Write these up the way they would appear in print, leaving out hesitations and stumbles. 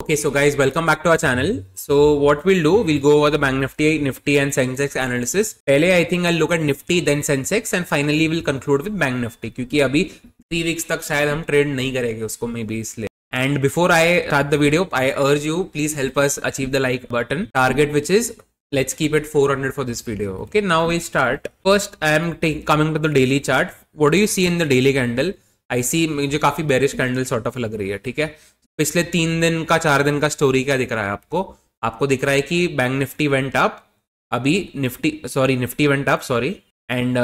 Okay, so guys, welcome back to our channel. So what we'll do, we'll go over the Bank Nifty and Sensex analysis. पहले I think I'll look at Nifty, then Sensex, and finally we'll conclude with Bank Nifty. क्योंकि अभी 3 weeks तक शायद हम trade नहीं करेंगे उसको maybe इसलिए. And before I start the video, I urge you, please help us achieve the like button target, which is let's keep it 400 for this video. Okay, now we start. First, I am coming to the daily chart. What do you see in the daily candle? I see मुझे काफी bearish candle sort of लग रही है. ठीक है, पिछले 3 दिन का 4 दिन का स्टोरी क्या दिख रहा है आपको दिख रहा है कि बैंक निफ्टी वेंट अप, अभी निफ्टी वेंट अप एंड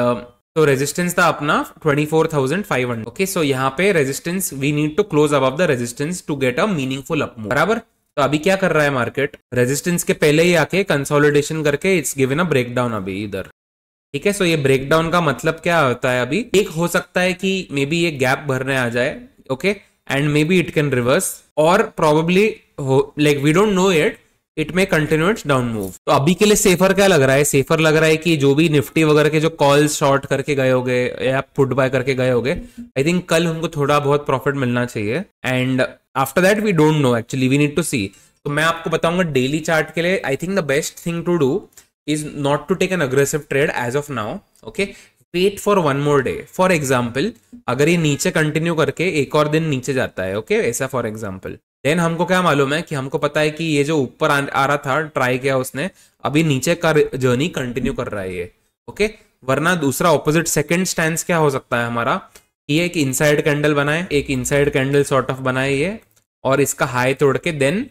तो रेजिस्टेंस था अपना 24,500. ओके, सो यहाँ पे resistance we need to close above the resistance to get a meaningful up move. बराबर. तो अभी क्या कर रहा है मार्केट, रेजिस्टेंस के पहले ही आके कंसोलिडेशन करके इट्स गिवन अ ब्रेकडाउन अभी इधर. ठीक है, सो ये ब्रेकडाउन का मतलब क्या होता है, अभी एक हो सकता है कि मे बी ये गैप भरने आ जाए. Okay, and maybe it can reverse or probably like we don't know yet, it may continue its down move. तो अभी के लिए सेफर क्या लग रहा है, सेफर लग रहा है कि जो भी निफ्टी वगैरह के जो कॉल्स शॉर्ट करके गए होंगे या पुट बाय करके गए होंगे, आई थिंक कल उनको थोड़ा बहुत प्रॉफिट मिलना चाहिए. And after that we don't know, actually we need to see. तो मैं आपको बताऊंगा डेली चार्ट के लिए I think the best thing to do is not to take an aggressive trade as of now. Okay, wait for one more day. For example, अगर ये नीचे continue करके एक और दिन नीचे जाता है, ओके ऐसा फॉर एग्जाम्पल, देन हमको क्या मालूम है कि हमको पता है कि ये जो ऊपर आ रहा था, ट्राई किया उसने, अभी नीचे का जर्नी कंटिन्यू कर रहा है ये. ओके, वरना दूसरा ऑपोजिट सेकंड स्टैंड क्या हो सकता है हमारा, ये एक इनसाइड कैंडल बनाए, एक इनसाइड कैंडल सॉर्ट ऑफ बनाए ये, और इसका हाई तोड़ के देन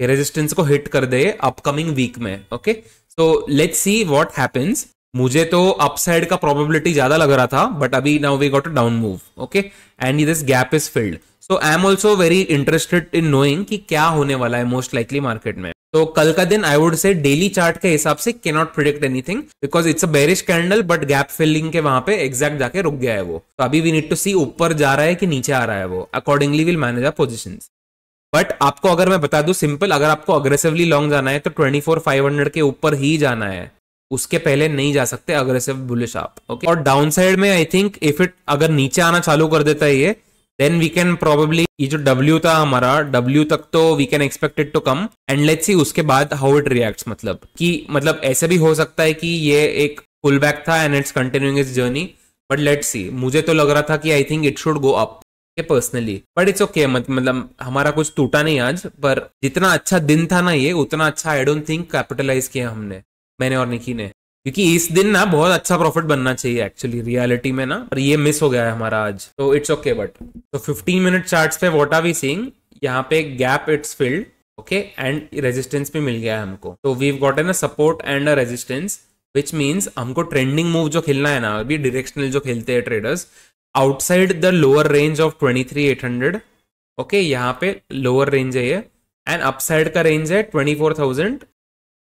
रेजिस्टेंस को हिट कर दे अपकमिंग वीक में. Okay, so let's see what happens. मुझे तो अपसाइड का प्रोबेबिलिटी ज्यादा लग रहा था, बट अभी now we got a down move. Okay, and this gap is filled. So I am also very interested in knowing कि क्या होने वाला है मोस्ट लाइकली मार्केट में. तो कल का दिन I would say daily chart के हिसाब से can not predict anything because it's a bearish candle, but gap filling के वहां पे एग्जैक्ट जाके रुक गया है वो. तो अभी वी नीड टू सी ऊपर जा रहा है कि नीचे आ रहा है वो. Accordingly will manage our positions. But आपको अगर मैं बता दूं सिंपल, अगर आपको अग्रेसिवली लॉन्ग जाना है तो 24,500 के ऊपर ही जाना है, उसके पहले नहीं जा सकते अग्रेसिव बुलिश आप. ओके, और डाउन साइड में आई थिंक इफ इट अगर नीचे आना चालू कर देता है ये, देन वी कैन प्रोबेबली, ये जो W था हमारा, W तक तो we can expect it to come and let's see उसके बाद हाउ इट रिएक्ट्स. मतलब ऐसे भी हो सकता है कि ये एक पुल बैक था and it's continuing it's journey, but let's see. मुझे तो लग रहा था कि I think it should go up personally, but it's okay. मतलब हमारा कुछ टूटा नहीं आज, पर जितना अच्छा दिन था ना ये, उतना अच्छा आई डोंट थिंक कैपिटलाइज किया हमने, मैंने और निकी ने, क्योंकि इस दिन ना बहुत अच्छा प्रॉफिट बनना चाहिए एक्चुअली रियलिटी में ना, और ये मिस हो गया है हमारा आज. तो इट्स ओके. बट तो 15 मिनट चार्ट्स पे व्हाट आर वी सीइंग, यहाँ पे gap it's filled. Okay, and resistance भी मिल गया है हमको. तो we have gotten a support and a resistance, which means हमको ट्रेंडिंग मूव जो खेलना है ना, अभी डायरेक्शनल जो खेलते हैं traders, outside the lower range of 23,800. Okay, यहाँ पे लोअर रेंज है ये, एंड अपसाइड का रेंज है 24,000.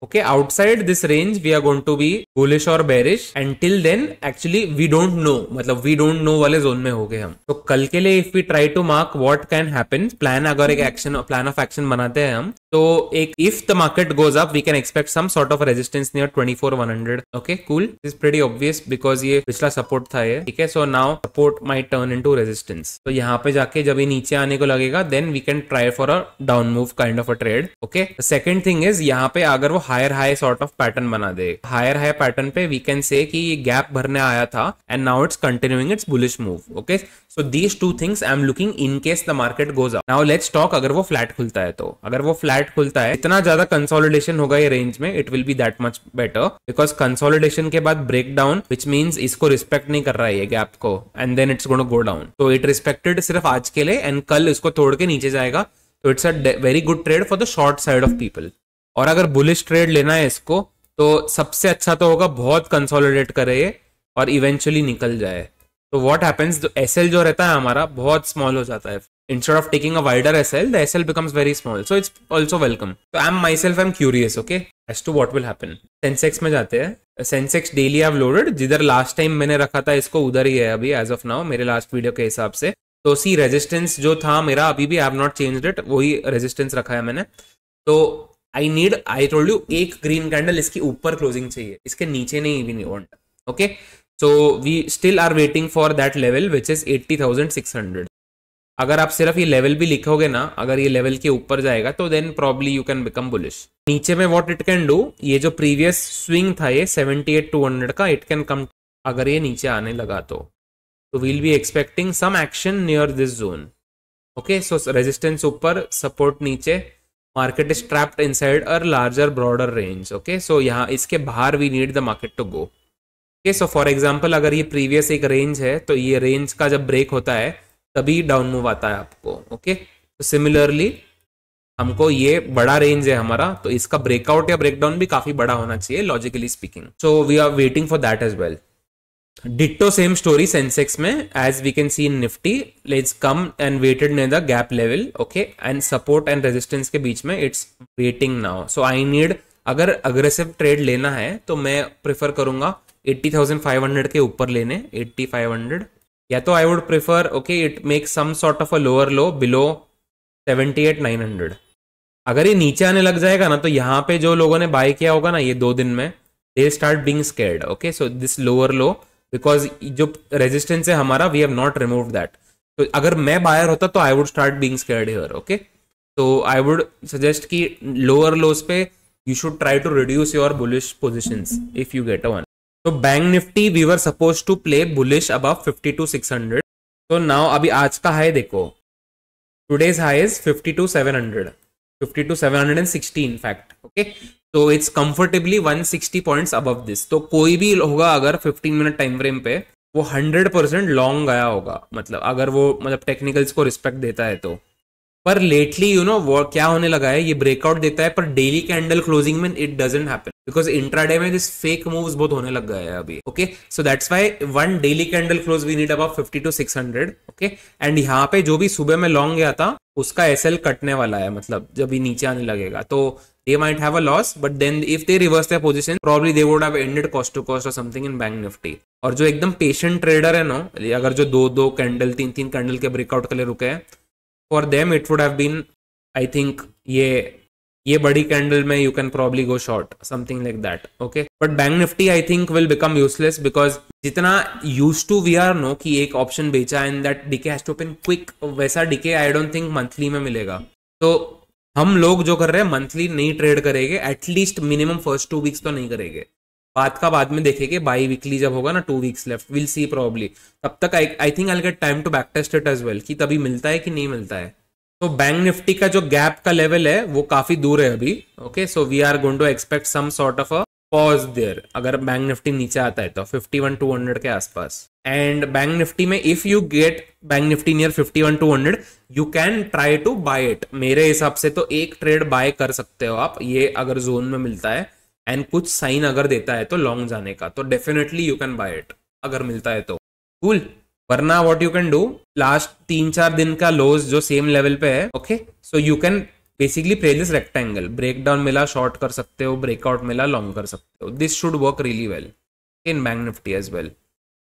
Okay, outside this range we are going to be bullish or bearish. Until then actually we don't know, मतलब we don't know वाले zone में हो गए हम. तो कल के लिए if we try to mark what can happen, plan अगर एक एक्शन, प्लान ऑफ एक्शन बनाते हैं हम, तो एक if the market goes up we can expect some sort of resistance near 24,100. Okay, cool. This is pretty obvious because ये पिछला support था ये. ठीक है, so now support might turn into resistance. तो यहाँ पे जाके जब ये नीचे आने को लगेगा then we can try for a down move kind of a trade. Okay, the second thing is यहाँ पे अगर वो higher high sort of pattern बना दे, हायर हाई पैटर्न पे वी कैन से कि ये गैप भरने आया था and now it's continuing it's bullish move. Okay, so these two things I am looking in case the market goes up. Now let's talk अगर वो flat खुलता है तो. अगर वो फ्लैट खुलता है, इतना ज्यादा कंसोलिडेशन होगा ये रेंज में, it will be that much better because consolidation के बाद ब्रेक डाउन, विच मीन्स इसको रिस्पेक्ट नहीं कर रहा है ये गैप को, and then it's gonna go down. तो इट रिस्पेक्टेड सिर्फ आज के लिए एंड कल इसको तोड़ के नीचे जाएगा. तो it's a very good trade for the short side of people. और अगर बुलिश ट्रेड लेना है इसको, तो सबसे अच्छा तो होगा बहुत कंसोलिडेट करे और इवेंचुअली निकल जाए. तो व्हाट हैपेंस, एसएल जो रहता है हमारा बहुत स्मॉल हो जाता है. Instead of taking a wider SL, the SL becomes very small. So it's also welcome. तो I am myself I am curious okay as to what will happen. Sensex में जाते हैं. Sensex daily I have loaded, जिधर last time मैंने रखा था इसको उधर ही है अभी एज ऑफ नाउ मेरे लास्ट वीडियो के हिसाब से. तो सी रेजिस्टेंस जो था मेरा अभी भी I have not changed it, वही रेजिस्टेंस रखा है मैंने. तो आई टोल्ड यू एक ग्रीन कैंडल इसकी ऊपर क्लोजिंग चाहिए, इसके नीचे नहीं भी नहीं want. Okay, so we still are waiting for that level which is 80,600. अगर आप सिर्फ ये लेवल भी लिखोगे ना, अगर ये लेवल के ऊपर जाएगा तो then probably you can become bullish. नीचे में व्हाट इट कैन डू, ये जो प्रीवियस स्विंग था ये 78-200 का, इट कैन कम, अगर ये नीचे आने लगा तो we'll be expecting some action near this zone. Okay, so resistance ऊपर, सपोर्ट नीचे, market is trapped inside a larger broader range. Okay, so यहाँ इसके बाहर we need the market to go. Okay, so for example अगर ये previous एक range है तो ये रेंज का जब ब्रेक होता है तभी डाउन मूव आता है आपको। ओके, तो सिमिलरली हमको ये बड़ा रेंज है हमारा, तो इसका ब्रेकआउट या ब्रेकडाउन भी काफी बड़ा होना चाहिए logically speaking. So we are waiting for that as well. Ditto same story Sensex में, as we can see in Nifty, let's come and waited near the gap level. Okay, and support and resistance के बीच में it's waiting now. So I need, अगर aggressive trade लेना है तो मैं prefer करूंगा 80,500 के ऊपर लेने, 8500, या तो I would prefer okay it make some sort of a lower low below 78,900। अगर ये नीचे आने लग जाएगा ना तो यहाँ पे जो लोगों ने बाय किया होगा ना ये 2 दिन में, they start being scared. Okay, so this lower low, because जो रेजिस्टेंस है हमारा we have not removed that, तो अगर मैं बायर होता तो I would start being scared here. Okay, तो आई वुड सजेस्ट कि लोअर लोस पे you should try to reduce your bullish positions if you get a one. तो bank Nifty we were suppose to play bullish above 52,600। तो now अभी आज का high देखो, today's high is 52,700, 52,760 in fact. Okay, तो it's comfortably 160 points above this. तो कोई भी होगा अगर 15 मिनट टाइम फ्रेम पे वो 100% लॉन्ग गया होगा, मतलब अगर वो मतलब टेक्निकल्स को रिस्पेक्ट देता है तो। पर लेटली यू नो वो क्या होने लगा है, ये ब्रेकआउट देता है पर डेली कैंडल क्लोजिंग में it doesn't happen, because intraday में दिस फेक मूव्स बहुत होने लग गए हैं अभी। Okay, so that's why one daily candle close we need about 52,600। Okay, and यहाँ पे जो भी सुबह में लॉन्ग गया था उसका एसएल कटने वाला है, मतलब जब भी नीचे आने लगेगा तो they might have a loss, but then if they reverse their position probably they would have ended cost to cost or something in bank Nifty. और जो एकदम पेशेंट ट्रेडर है ना, अगर जो 2-2 कैंडल 3-3 कैंडल के ब्रेकआउट के लिए रुके हैं, for them it would have been I think ये बड़ी कैंडल में you can probably go short something like that। okay, but bank Nifty I think will become useless because जितना used to we are no कि एक option बेचा and that decay has to open quick, वैसा decay I don't think monthly में मिलेगा। तो हम लोग जो कर रहे हैं मंथली नहीं ट्रेड करेंगे, एटलीस्ट मिनिमम फर्स्ट 2 वीक्स तो नहीं करेंगे, बात का बाद में देखेंगे, बाई वीकली जब होगा ना 2 weeks left will see probably, तब तक I think I get time to back test it as well कि तभी मिलता है कि नहीं मिलता है। तो बैंक निफ्टी का जो गैप का लेवल है वो काफी दूर है अभी। Okay, so we are going to expect some sort of a pause there अगर बैंक निफ्टी नीचे आता है तो 51,200 के आसपास। एंड बैंक निफ्टी में if you get bank Nifty near 51,200 you can try to buy it. मेरे हिसाब से तो एक ट्रेड बाय कर सकते हो आप, ये अगर जोन में मिलता है एंड कुछ साइन अगर देता है तो लॉन्ग जाने का, तो definitely you can buy it अगर मिलता है तो कूल। वरना what you can do, last 3-4 दिन का लोज जो सेम लेवल पे है, okay, so you can basically play this rectangle, breakdown मिला शॉर्ट कर सकते हो, ब्रेकआउट मिला लॉन्ग कर सकते हो। This should work really well in bank Nifty as well.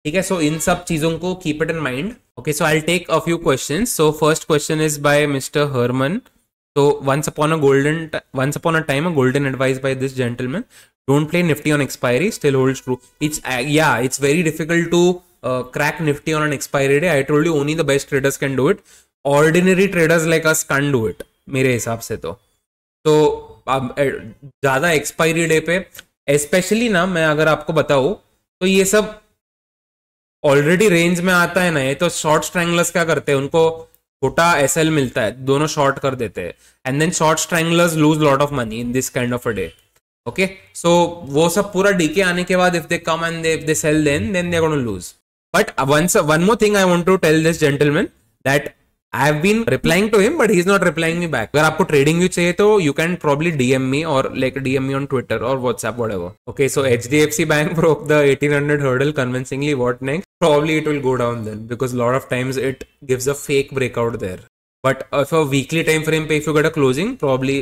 ठीक है, सो इन सब चीजों को keep it in mind. Okay, so I will take a few questions. So first question is by mister Harman. So once upon a time a golden advice by this gentleman, don't play Nifty on expiry, still holds true. It's very difficult to crack Nifty on an expiry day. I told you only the best traders can do it. Ordinary traders like us can't do it मेरे हिसाब से तो ज्यादा expiry day पे specially ना, मैं अगर आपको बताऊं तो ये सब ऑलरेडी रेंज में आता है ना, ये तो शॉर्ट स्ट्रैंगलर्स क्या करते हैं, उनको छोटा एसएल मिलता है, दोनों शॉर्ट कर देते हैं and then short stranglers lose lot of money in this kind of a day. Okay, so वो सब पूरा डीके आने के बाद if they come and if they sell then they are gonna lose. But one more thing I want to tell this gentleman that I have been replying to him but he is not replying me back. अगर आपको trading view चाहिए तो you can probably DM me और like DM me on Twitter और WhatsApp whatever. Okay, so HDFC Bank broke the 1800 hurdle convincingly. What next? Probably it will go down then because a lot of times it gives a fake breakout there. But if a weekly time frame पे if you get a closing, probably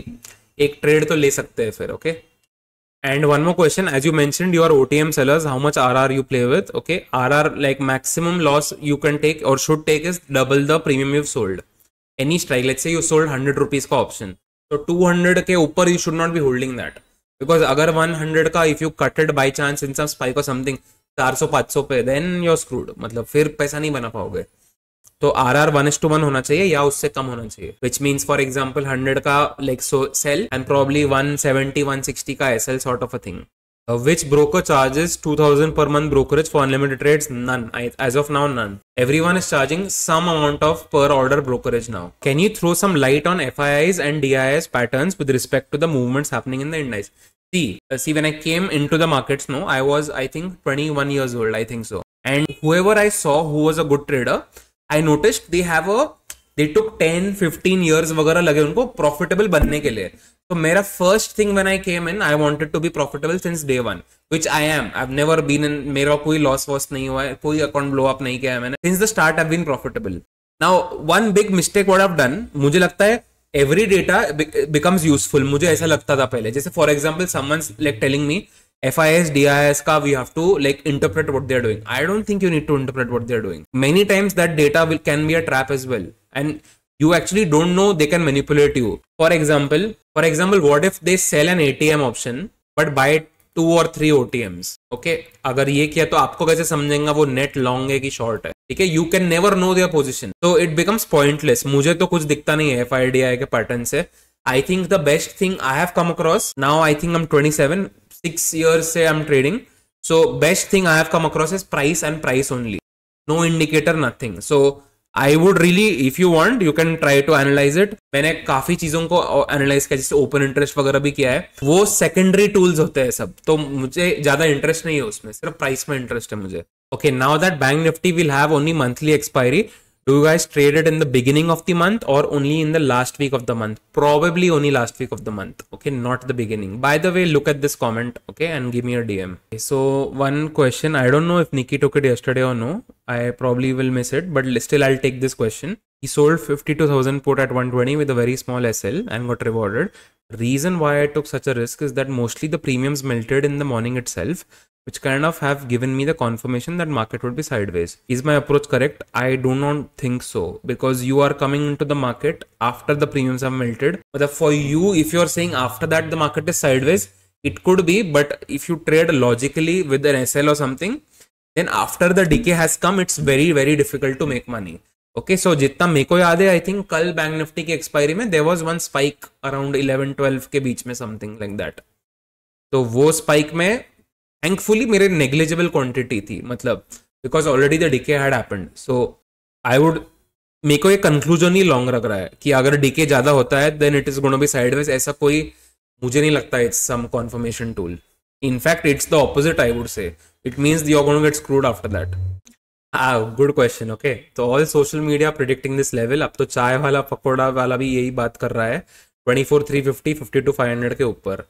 एक trade तो ले सकते हैं फिर। okay, and one more question, as you mentioned you are OTM sellers, how much RR you play with? okay, RR like maximum loss you can take or should take is double the premium you've sold. Any strike, let's say you sold 100 rupees का option, so 200 के ऊपर you should not be holding that because अगर 100 का if you cut it by chance in some spike or something 400-500 पे then you're screwed, मतलब फिर पैसा नहीं बना पाओगे। तो RR 1:1 होना चाहिए या उससे कम होना चाहिए, विच मीन्स फॉर एग्जाम्पल 100 का लाइक सेल एंड प्रॉब्ली 170 160 का SL sort of a thing. Which broker charges 2000 per month brokerage for unlimited trades? None. As of now, none. Everyone is charging some amount of per order brokerage now. Can you throw some light on FIIs and DIIs patterns with respect to the movements happening in the index? See, when I came into the markets, no, I was, I think, 21 years old, I think so. And whoever I saw who was a good trader, I noticed they took 10-15 years वगैरह लगे उनको profitable बनने के लिए. तो मेरा first thing when I came in, I wanted to be profitable since day one, which I am. I've never been in, मेरा कोई loss नहीं हुआ है, कोई account blow up नहीं किया है मैंने. Since the start, I've been profitable. Now, one big mistake what I've done, मुझे लगता है every data becomes useful. मुझे ऐसा लगता था पहले. जैसे for example, someone's like telling me FIS, DIS का we have to like interpret what they're doing. I don't think you need to interpret what they're doing. Many times that data can be a trap as well. And you actually don't know they can manipulate you. For example, what if they sell an ATM option but buy 2 or 3 OTMs? Okay, अगर ये किया तो आपको कैसे समझेंगे वो net long है कि शॉर्ट है? ठीक है, you can never know their position. So it becomes pointless. मुझे तो कुछ दिखता नहीं है FIDI के पैटर्न से. I think the best thing I have come across now, I think I'm 27, 6 years से I'm trading. So best thing I have come across is price and price only. No indicator, nothing. So I would really, if you want, you can try to analyze it. मैंने काफी चीजों को analyse किया, जैसे open interest वगैरह भी किया है. वो सेकेंडरी टूल्स होते हैं सब, तो मुझे ज्यादा इंटरेस्ट नहीं है उसमें, सिर्फ प्राइस में इंटरेस्ट है मुझे. Okay, now that Bank Nifty will have only monthly expiry, do you guys trade it in the beginning of the month or only in the last week of the month? Probably only last week of the month. Okay, not the beginning. By the way, look at this comment, okay, and give me a DM. Okay, so one question, I don't know if Nikki took it yesterday or no. I probably will miss it, but still I'll take this question. He sold 52,000 put at 120 with a very small SL and got rewarded. Reason why I took such a risk is that mostly the premiums melted in the morning itself, which kind of have given me the confirmation that market would be sideways. Is my approach correct? I do not think so, because you are coming into the market after the premiums have melted. But for you, if you're saying after that the market is sideways, it could be, but if you trade logically with an SL or something, then after the decay has come, it's very, very difficult to make money. Okay, so जितना मेरे को याद है, I think कल bank Nifty की expiry में there was one spike around 11-12 के बीच में, something like that. तो वो स्पाइक में थैंकफुली मेरे नेग्लिजिबल क्वांटिटी थी, मतलब because already the decay had happened. So I would, मेरे को ये कंक्लूजन ही लॉन्ग लग रहा है कि अगर डिके ज्यादा होता है then it is gonna be sideways. ऐसा कोई मुझे नहीं लगता it's some confirmation tool. In fact it's the opposite, I would say. It means you are gonna get screwed after that. Good question. Okay, तो all social media predicting this level. अब तो चाय वाला पकौड़ा वाला भी यही बात कर रहा है, 24,350, 52,500 के ऊपर.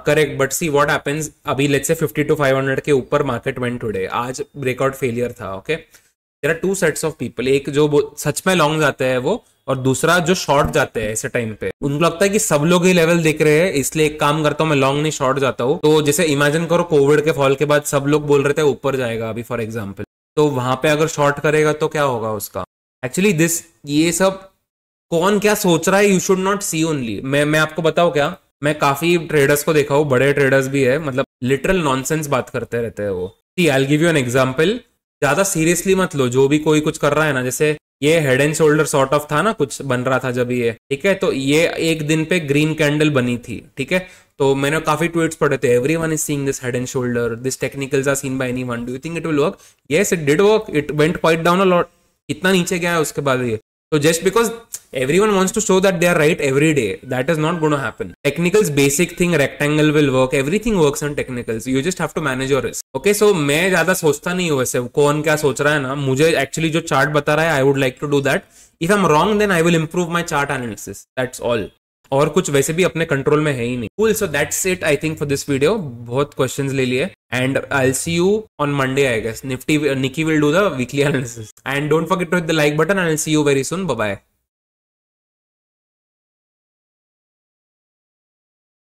Correct, but see what happens. अभी लेट्स से 52,500 के ऊपर मार्केट वेंट टुडे, आज ब्रेकआउट फेलियर था. Okay, there are 2 sets of people. एक जो सच में लॉन्ग जाते हैं वो, और दूसरा जो शॉर्ट जाते हैं ऐसे टाइम पे. उनको लगता है कि सब लोग ये लेवल देख रहे हैं, इसलिए एक काम करता हूँ मैं लॉन्ग नहीं शॉर्ट जाता हूँ. तो जैसे इमेजिन करो कोविड के फॉल के बाद सब लोग बोल रहे थे ऊपर जाएगा अभी फॉर एग्जाम्पल, तो वहां पे अगर शॉर्ट करेगा तो क्या होगा उसका. एक्चुअली ये सब कौन क्या सोच रहा है, you should not see only. मैं आपको बताऊँ क्या, मैं काफी ट्रेडर्स को देखा हूँ, बड़े ट्रेडर्स भी है, मतलब लिटरल नॉनसेंस बात करते रहते हैं वो. See I will give you an example. ज्यादा सीरियसली मत लो जो भी कोई कुछ कर रहा है ना. जैसे ये head and shoulder sort of था ना, कुछ बन रहा था जब ये, ठीक है, तो ये एक दिन पे ग्रीन कैंडल बनी थी, ठीक है. तो मैंने काफी ट्वीट्स पढ़े थे, everyone is seeing this head and shoulder, this technicals are seen by anyone, do you think it will work? Yes, it did work. It went quite down a lot. इतना नीचे गया है उसके बाद ये. So just because everyone wants to show that they are right every day, that is not going to happen. Technicals, basic thing, rectangle will work. Everything works on technicals. You just have to manage your risk. Okay, so मैं ज्यादा सोचता नहीं हूँ वैसे कौन क्या सोच रहा है ना. मुझे actually जो चार्ट बता रहा है, I would like to do that. If I'm wrong, then I will improve my chart analysis. That's all. और कुछ वैसे भी अपने कंट्रोल में है ही नहीं. Cool, so that's it I think for this video. बहुत questions ले लिए, and I'll see you on Monday I guess. Nikki will do the weekly analysis. And don't forget to hit the like button and I'll see you very soon. Bye bye.